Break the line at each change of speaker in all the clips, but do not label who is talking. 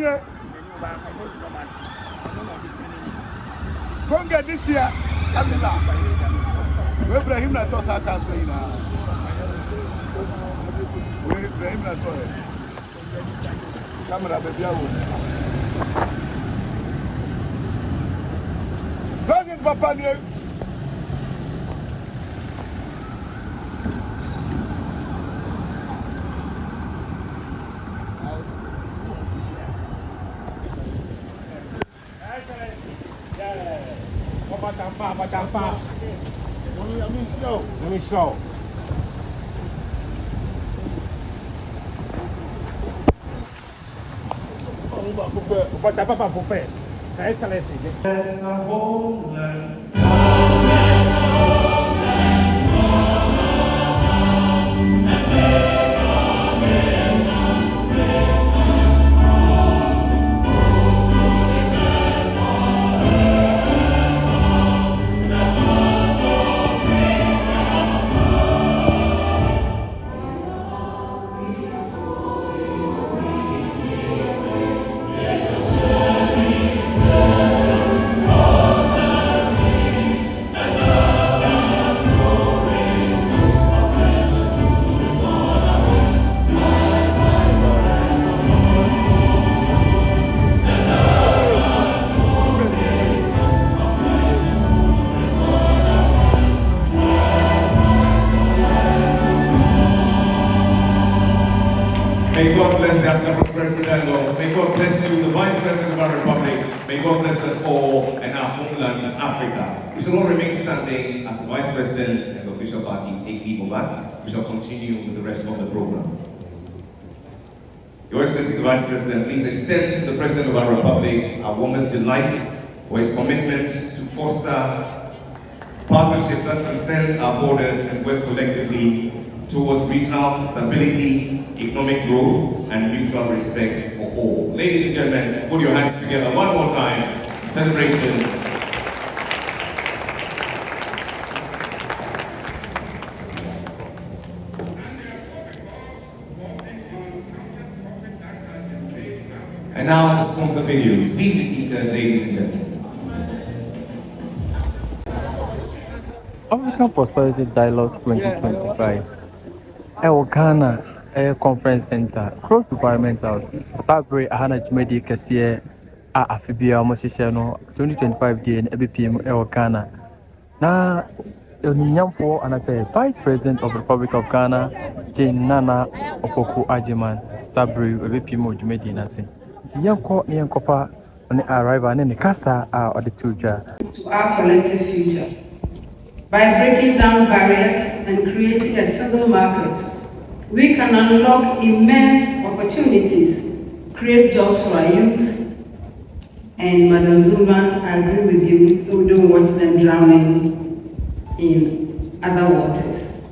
here. Conga this year. Ibrahim na toss our cast for you now. Ibrahim na toss. Camera baby. President Papa Niel.
Tampa. Let me show. Papa Poupée. Excellency.
Bless our homeland. May God bless the African Prosperity Dialogue. May God bless you, the Vice President of our Republic. May God bless us all and our homeland, Africa. We shall all remain standing as the Vice President and the official party take leave of us. We shall continue with the rest of the program. Your Excellency, the Vice President, please extend to the President of our Republic our warmest delight for his commitment to foster partnerships that transcend our borders and work collectively towards regional stability, economic growth, and mutual respect for all. Ladies and gentlemen, put your hands together one more time. Celebration. And now the sponsor videos. Please be seated, ladies and gentlemen.
African Prosperity Dialogue 2025. Ghana Conference Center, close to Parliament House. Sabre Ahana Jumedi Kassier Afibia Mosishano 2025 day in EBPM Ghana. Na Nyampo and I say Vice President of the Republic of Ghana, Naana Opoku Ajiman, Sabre EBPM Jumedi Nasi. Yanko Nyankopa on the arrival and the Casa or the Tuja.
To our collective future. By breaking down barriers and creating a single market, we can unlock immense opportunities, create jobs for our youth, and Madam Zuma, I agree with you, so we don't want them drowning in other waters.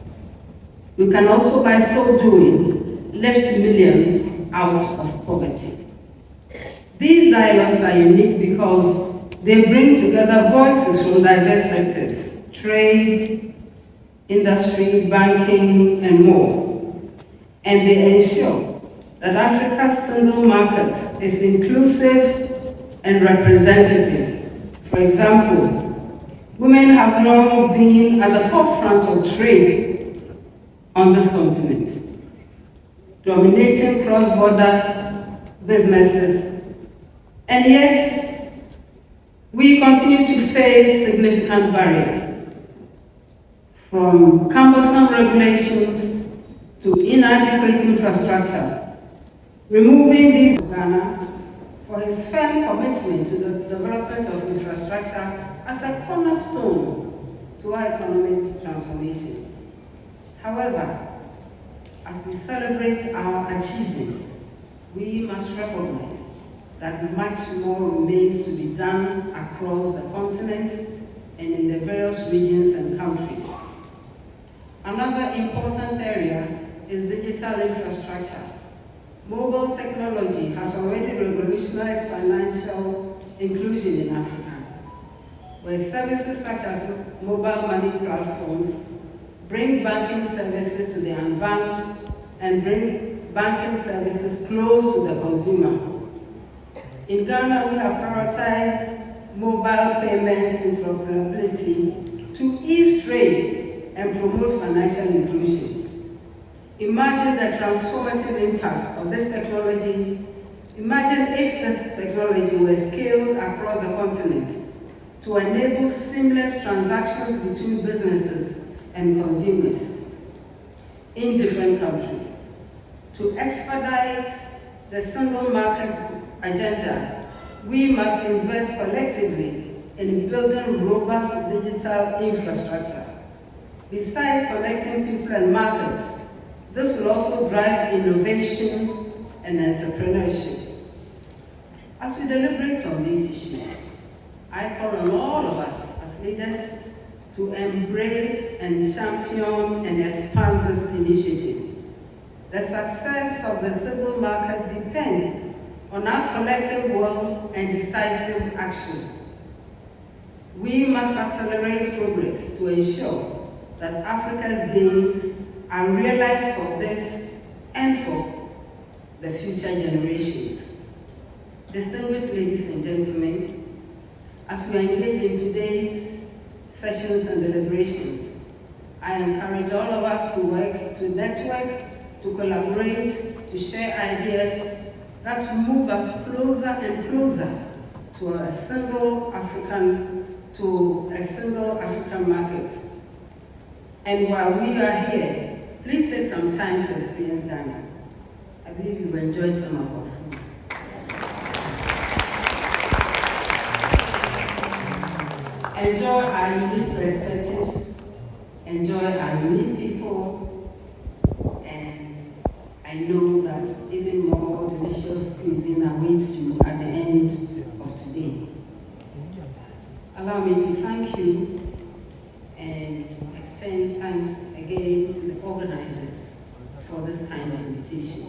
We can also, by so doing, lift millions out of poverty. These dialogues are unique because they bring together voices from diverse sectors, trade, industry, banking, and more. And they ensure that Africa's single market is inclusive and representative. For example, women have long been at the forefront of trade on this continent, dominating cross-border businesses, and yet we continue to face significant barriers, from cumbersome regulations to inadequate infrastructure. Removing these to Ghana for his firm commitment to the development of infrastructure as a cornerstone to our economic transformation. However, as we celebrate our achievements, we must recognize that much more remains to be done across the continent and in the various regions and countries. Another important area is digital infrastructure. Mobile technology has already revolutionized financial inclusion in Africa, where services such as mobile money platforms bring banking services to the unbanked and bring banking services close to the consumer. In Ghana, we have prioritized mobile payments interoperability to ease trade and promote financial inclusion. Imagine the transformative impact of this technology. Imagine if this technology were scaled across the continent to enable seamless transactions between businesses and consumers in different countries. To expedite the single market agenda, we must invest collectively in building robust digital infrastructure. Besides connecting people and markets, this will also drive innovation and entrepreneurship. As we deliberate on these issues, I call on all of us as leaders to embrace and champion and expand this initiative. The success of the civil market depends on our collective will and decisive action. We must accelerate progress to ensure that Africa's gains are realized for this and for the future generations. Distinguished ladies and gentlemen, as we engage in today's sessions and deliberations, I encourage all of us to work, to network, to collaborate, to share ideas that move us closer and closer to a single African market. And while we are here, please take some time to experience Ghana. I believe you will enjoy some of our food. Enjoy our unique perspectives, enjoy our unique people, and I know that even more delicious cuisine awaits you at the end of today. Allow me to thank you and extend thanks again to the organizers for this kind of invitation.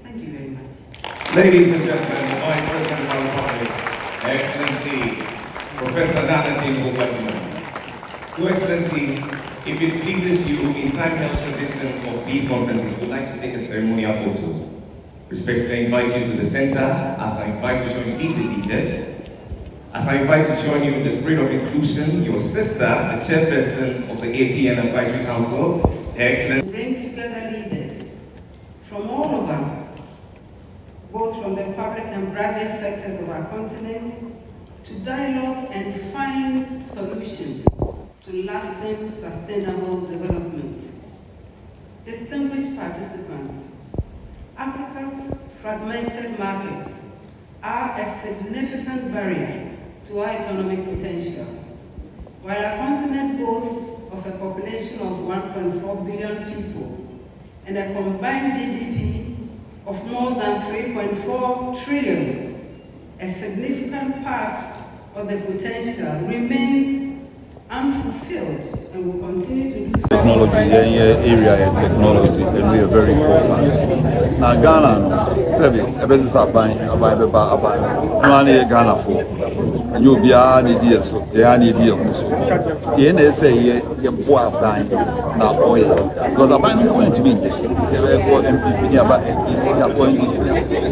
Thank you very much.
Ladies and gentlemen, the Vice President of our Republic, Excellency Professor Naana Bǔllet. Your Excellency, if it pleases you, in time-held tradition of these conferences, we'd like to take a ceremonial photo. Respectfully invite you to the center as I invite you to join. Please be seated. As I invite to join you in the spirit of inclusion, your sister, the chairperson of the APN Advisory Council, Her Excellency.
Brings together leaders from all over, both from the public and private sectors of our continent, to dialogue and find solutions to lasting, sustainable development. Distinguished participants, Africa's fragmented markets are a significant barrier to our economic potential. While our continent boasts of a population of 1.4 billion people and a combined GDP of more than 3.4 trillion, a significant part of the potential remains unfulfilled and will continue to do so.
Technology, area and technology, and we are very important. Now Ghana, seven, business abai, Ghana for. You be an idiot, so they are an idiot. The NSA, you poor dying now, because a bank is going to be there. They were called MPP here, but this point is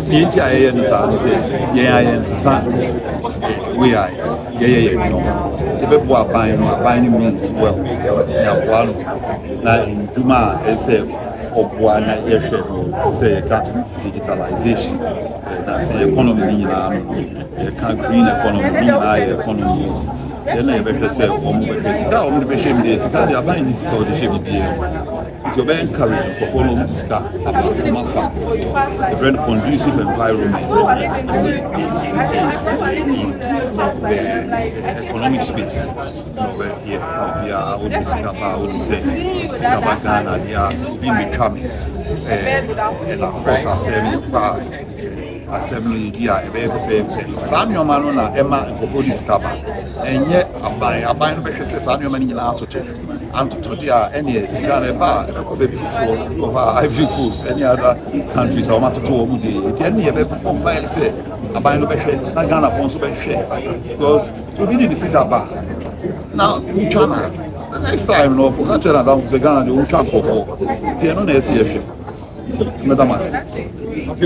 PTIA and the yeah, we are, yeah. The people are buying means well. Now, Juma is a Obuana Yeshe, say a digitalization. That's the economy, you can't green economy. Then I better say, the patient is they are buying this for the shabby. To be encouraged to follow this car about the mafia, a very conducive environment, the economic space. We are would say Ghana, they are in becoming a assembly dia Samuel Manona Emma and Kofodis Kaba and yet a buy no Samuel Manning out to take and to dia any Sigana bar baby for over Ivory Coast, any other countries or matter to any a say a buy no Ghana Fonso because to be in the Sikaba now China the next time no for catching down the Ghana the camp for the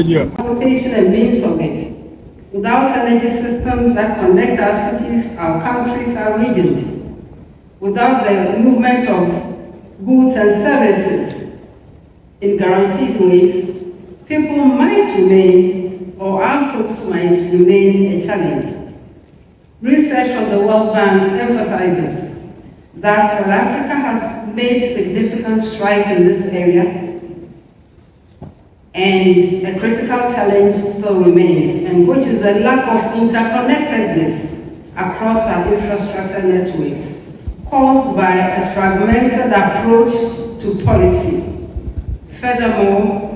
Transportation and means of it without energy systems that connect our cities, our countries, our regions, without the movement of goods and services in guaranteed ways, people might remain, or outputs might remain a challenge. Research from the World Bank emphasizes that while Africa has made significant strides in this area, and a critical challenge still remains, and which is the lack of interconnectedness across our infrastructure networks, caused by a fragmented approach to policy. Furthermore,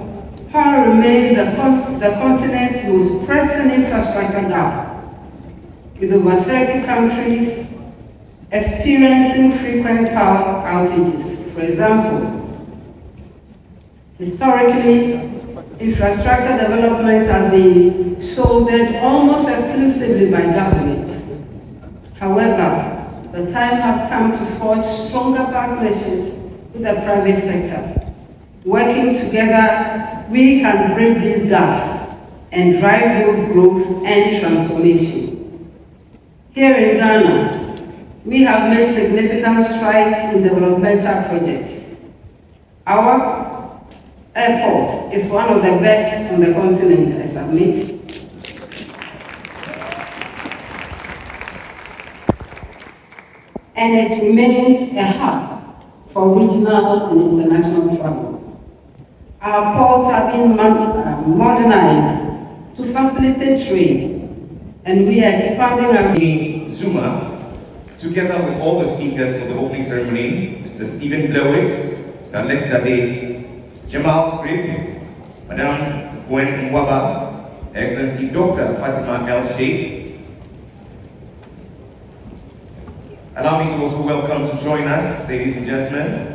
power remains the continent's most pressing infrastructure gap, with over 30 countries experiencing frequent power outages. For example, historically, infrastructure development has been shouldered almost exclusively by governments. However, the time has come to forge stronger partnerships with the private sector. Working together, we can bridge these gaps and drive both growth and transformation. Here in Ghana, we have made significant strides in developmental projects. Our airport is one of the best on the continent, I submit. And it remains a hub for regional and international travel. Our ports have been modernized to facilitate trade, and we are expanding our...
Zuma, together with all the speakers for the opening ceremony, Mr. Stephen Bǔllet, Mr. Alex Dade, Jamal Grip, Madame Gwen Mwaba, Excellency Dr. Fatima El Sheikh. Allow me to also welcome to join us, ladies and gentlemen,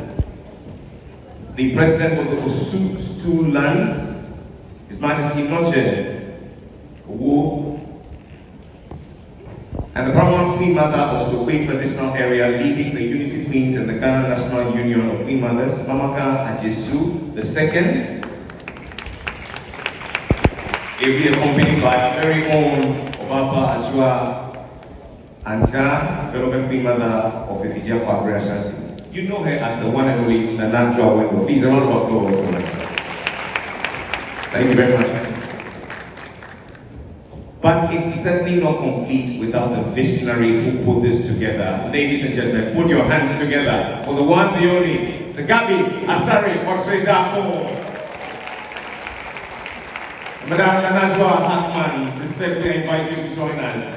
the President of the Osu Lands, His Majesty Noche Owu, and the Paramount Queen Mother of Sokwe Traditional Area, leading the Unity Queens and the Ghana National Union of Queen Mothers, Mamaka Ajesu II. He will be accompanied by our very own Obapa Ajua Anja, Development Queen Mother of the Fiji Kwabra Ashanti. You know her as the one and only Naana Ajua. Please, a round of applause for her. Thank you very much. But it's certainly not complete without the visionary who put this together. Ladies and gentlemen, put your hands together for the one, the only, Mr. Gabi Asari Oxford. Madame Nanajwa Hakman, respectfully invite you to join us.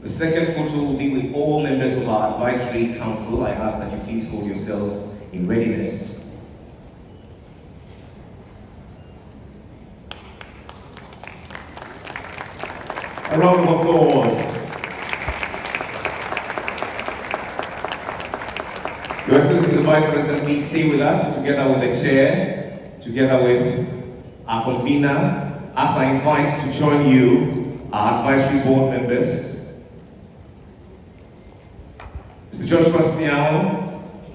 The second photo will be with all members of our advisory council. I ask that you please hold yourselves in readiness. A round of applause. Your Excellency the Vice President, please stay with us, together with the chair, together with our convener, as I invite to join you, our advisory board members, Mr. Joshua Smiao,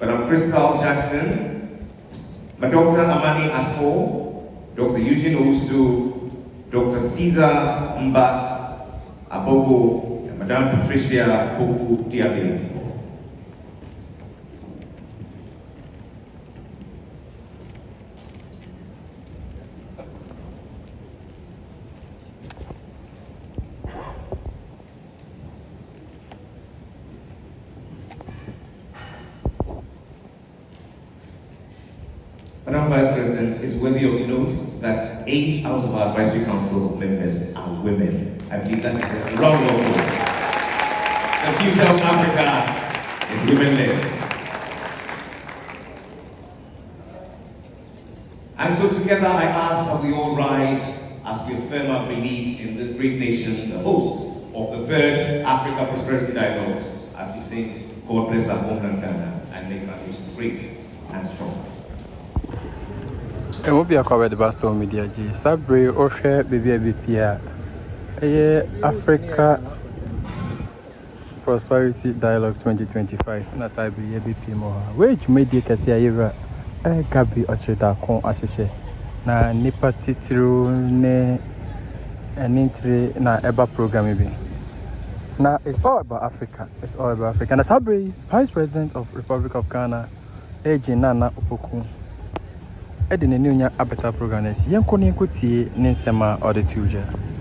Madam Crystal Jackson, Dr. Amani Aspo, Dr. Eugene Owusu, Dr. Caesar Mba Abogo, and Madam Patricia Boku Diabe. Madam Vice President, it's worthy of note that 8 out of our advisory council members are women. I believe that is a round of applause. The future of Africa is women-led. And so together I ask that we all rise as we affirm our belief in this great nation, the host of the third Africa Prosperity Dialogues, as we sing, God bless our homeland Ghana and make our nation great and strong.
It will be a covered Baston Media G. Sabre or share baby Africa Prosperity Dialogue 2025. Na sabi yebi mo. Which media kasi ayira gabi ocheda kon asese. Na nipa titru ne entry na eba program bi. Now it's all about Africa. It's all about Africa. And Sabri, Vice President of Republic of Ghana, Naana Opoku. Edin New Abeta program is Yankoni Kuti Ninsema or the Tuja.